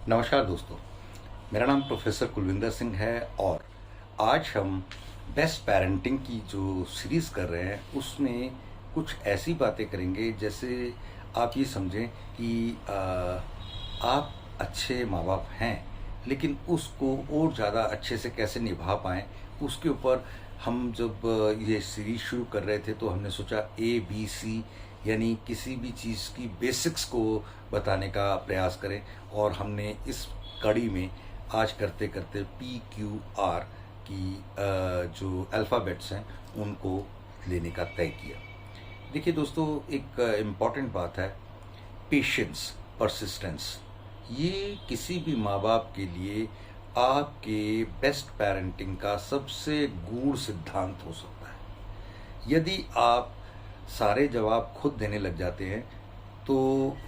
नमस्कार दोस्तों, मेरा नाम प्रोफेसर कुलविंदर सिंह है और आज हम बेस्ट पेरेंटिंग की जो सीरीज़ कर रहे हैं उसमें कुछ ऐसी बातें करेंगे जैसे आप ये समझें कि आप अच्छे माँ बाप हैं, लेकिन उसको और ज़्यादा अच्छे से कैसे निभा पाएँ उसके ऊपर हम जब ये सीरीज़ शुरू कर रहे थे तो हमने सोचा ABC यानी किसी भी चीज़ की बेसिक्स को बताने का प्रयास करें। और हमने इस कड़ी में आज करते करते PQR की जो अल्फ़ाबेट्स हैं उनको लेने का तय किया। देखिए दोस्तों, एक इम्पॉर्टेंट बात है पेशेंस, परसिस्टेंस। ये किसी भी माँ बाप के लिए आपके बेस्ट पेरेंटिंग का सबसे गूढ़ सिद्धांत हो सकता है। यदि आप सारे जवाब खुद देने लग जाते हैं तो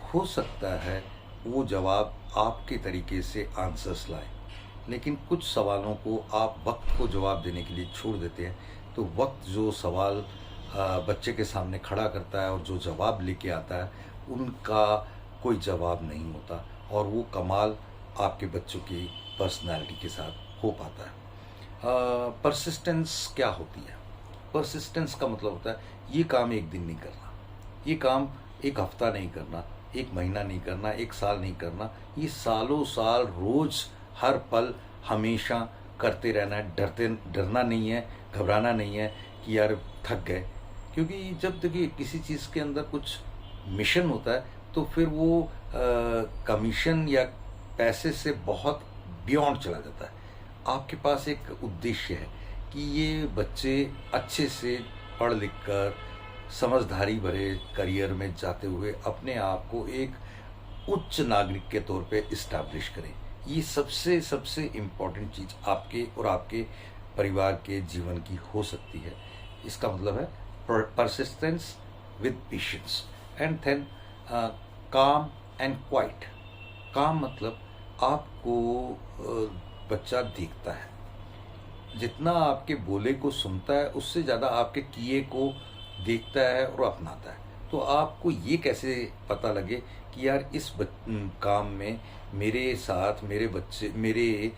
हो सकता है वो जवाब आपके तरीके से आंसर्स लाए, लेकिन कुछ सवालों को आप वक्त को जवाब देने के लिए छोड़ देते हैं तो वक्त जो सवाल बच्चे के सामने खड़ा करता है और जो जवाब लेके आता है उनका कोई जवाब नहीं होता और वो कमाल आपके बच्चों की पर्सनालिटी के साथ हो पाता है। परसिस्टेंस क्या होती है? परसिस्टेंस का मतलब होता है ये काम एक दिन नहीं करना, ये काम एक हफ्ता नहीं करना, एक महीना नहीं करना, एक साल नहीं करना, ये सालों साल रोज हर पल हमेशा करते रहना है। डरना नहीं है, घबराना नहीं है कि यार थक गए, क्योंकि जब देखिए किसी चीज़ के अंदर कुछ मिशन होता है तो फिर वो कमीशन या पैसे से बहुत बियॉन्ड चला जाता है। आपके पास एक उद्देश्य है कि ये बच्चे अच्छे से पढ़ लिख कर समझदारी भरे करियर में जाते हुए अपने आप को एक उच्च नागरिक के तौर पे इस्टेब्लिश करें। ये सबसे सबसे इम्पॉर्टेंट चीज़ आपके और आपके परिवार के जीवन की हो सकती है। इसका मतलब है persistence with patience and then calm and quiet. Calm मतलब आपको बच्चा देखता है, जितना आपके बोले को सुनता है उससे ज़्यादा आपके किए को देखता है और अपनाता है। तो आपको ये कैसे पता लगे कि यार इस काम में मेरे साथ मेरे बच्चे, मेरे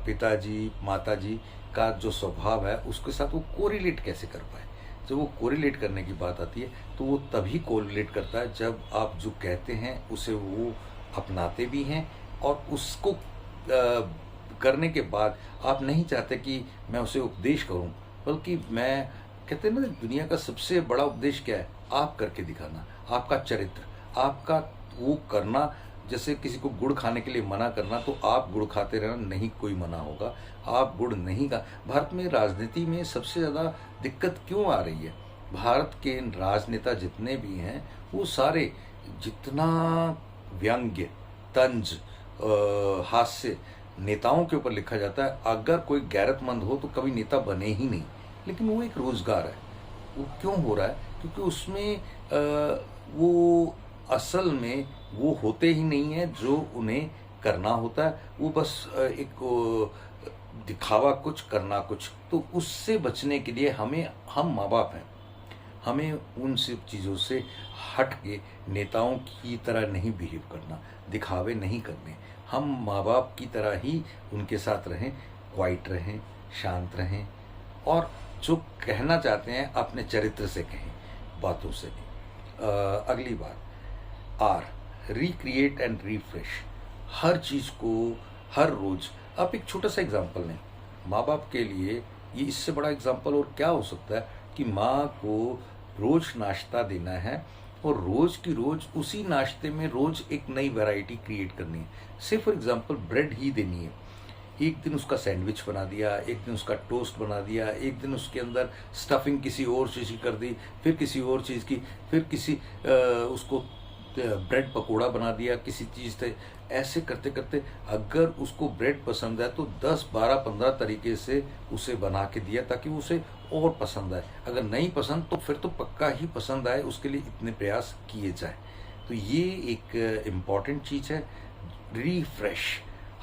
पिताजी माताजी का जो स्वभाव है उसके साथ वो कोरिलेट कैसे कर पाए। जब वो कोरिलेट करने की बात आती है तो वो तभी कोरिलेट करता है जब आप जो कहते हैं उसे वो अपनाते भी हैं और उसको करने के बाद आप नहीं चाहते कि मैं उसे उपदेश करूं, बल्कि मैं कहते हैं ना दुनिया का सबसे बड़ा उपदेश क्या है? आप करके दिखाना, आपका चरित्र, आपका वो करना। जैसे किसी को गुड़ खाने के लिए मना करना तो आप गुड़ खाते रहना, नहीं कोई मना होगा, आप गुड़ नहीं खा। भारत में राजनीति में सबसे ज़्यादा दिक्कत क्यों आ रही है? भारत के राजनेता जितने भी हैं वो सारे जितना व्यंग्य, तंज, हास्य नेताओं के ऊपर लिखा जाता है, अगर कोई गैरतमंद हो तो कभी नेता बने ही नहीं। लेकिन वो एक रोजगार है। वो क्यों हो रहा है? क्योंकि उसमें वो असल में वो होते ही नहीं है जो उन्हें करना होता है। वो बस एक दिखावा कुछ, करना कुछ। तो उससे बचने के लिए हम माँ बाप हैं, हमें उन सब चीज़ों से हट के नेताओं की तरह नहीं बिहेव करना, दिखावे नहीं करने। हम माँ बाप की तरह ही उनके साथ रहें, क्वाइट रहें, शांत रहें और जो कहना चाहते हैं अपने चरित्र से कहें, बातों से नहीं। अगली बात, रिक्रिएट एंड रिफ्रेश। हर चीज़ को हर रोज़ आप एक छोटा सा एग्जाम्पल लें। माँ बाप के लिए ये इससे बड़ा एग्जाम्पल और क्या हो सकता है कि माँ को रोज़ नाश्ता देना है और रोज़ की रोज़ उसी नाश्ते में रोज़ एक नई वैरायटी क्रिएट करनी है। से फॉर एग्जांपल ब्रेड ही देनी है। एक दिन उसका सैंडविच बना दिया, एक दिन उसका टोस्ट बना दिया, एक दिन उसके अंदर स्टफिंग किसी और चीज़ की कर दी, फिर किसी और चीज़ की, फिर किसी उसको ब्रेड पकोड़ा बना दिया किसी चीज़ से। ऐसे करते करते अगर उसको ब्रेड पसंद है तो 10, 12, 15 तरीके से उसे बना के दिया ताकि उसे और पसंद आए। अगर नहीं पसंद तो फिर तो पक्का ही पसंद आए, उसके लिए इतने प्रयास किए जाए। तो ये एक इम्पॉर्टेंट चीज़ है, रिफ्रेश।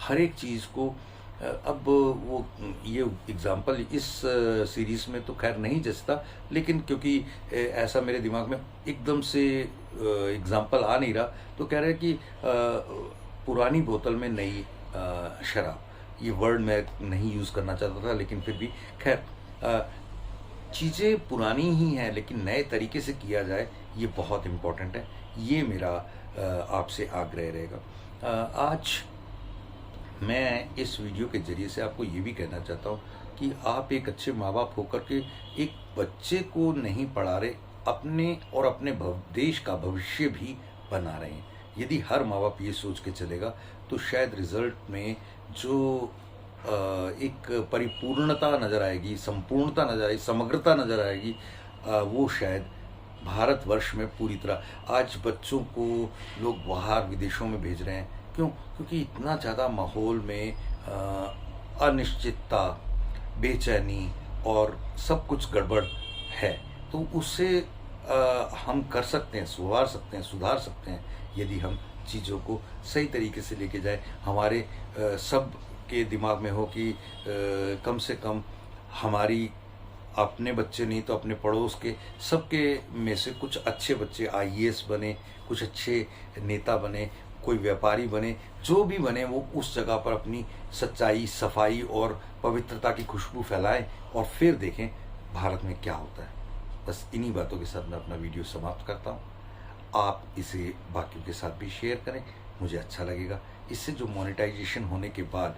हर एक चीज़ को अब वो ये एग्जाम्पल इस सीरीज़ में तो खैर नहीं जचता, लेकिन क्योंकि ऐसा मेरे दिमाग में एकदम से एग्जाम्पल आ नहीं रहा तो कह रहे हैं कि पुरानी बोतल में नई शराब, ये वर्ड मैं नहीं यूज़ करना चाहता था, लेकिन फिर भी खैर चीज़ें पुरानी ही हैं लेकिन नए तरीके से किया जाए, ये बहुत इम्पोर्टेंट है। ये मेरा आपसे आग्रह रहेगा। आज मैं इस वीडियो के ज़रिए से आपको ये भी कहना चाहता हूँ कि आप एक अच्छे माँ बाप होकर के एक बच्चे को नहीं पढ़ा रहे, अपने और अपने देश का भविष्य भी बना रहे हैं। यदि हर माँ बाप ये सोच के चलेगा तो शायद रिज़ल्ट में जो एक परिपूर्णता नज़र आएगी, संपूर्णता नज़र आएगी, समग्रता नज़र आएगी, वो शायद भारतवर्ष में पूरी तरह। आज बच्चों को लोग बाहर विदेशों में भेज रहे हैं, क्यों? क्योंकि इतना ज़्यादा माहौल में अनिश्चितता, बेचैनी और सब कुछ गड़बड़ है। तो उससे हम कर सकते हैं, सुधार सकते हैं यदि हम चीज़ों को सही तरीके से लेके जाएं। हमारे सब के दिमाग में हो कि कम से कम हमारी अपने बच्चे नहीं तो अपने पड़ोस के सबके में से कुछ अच्छे बच्चे आईएएस बने, कुछ अच्छे नेता बने, कोई व्यापारी बने, जो भी बने वो उस जगह पर अपनी सच्चाई, सफाई और पवित्रता की खुशबू फैलाएं और फिर देखें भारत में क्या होता है। बस इन्हीं बातों के साथ मैं अपना वीडियो समाप्त करता हूँ। आप इसे बाकियों के साथ भी शेयर करें, मुझे अच्छा लगेगा। इससे जो मोनेटाइजेशन होने के बाद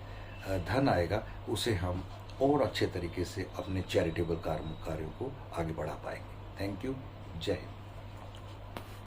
धन आएगा उसे हम और अच्छे तरीके से अपने चैरिटेबल कार्यों को आगे बढ़ा पाएंगे। Thank you. जय हिंद।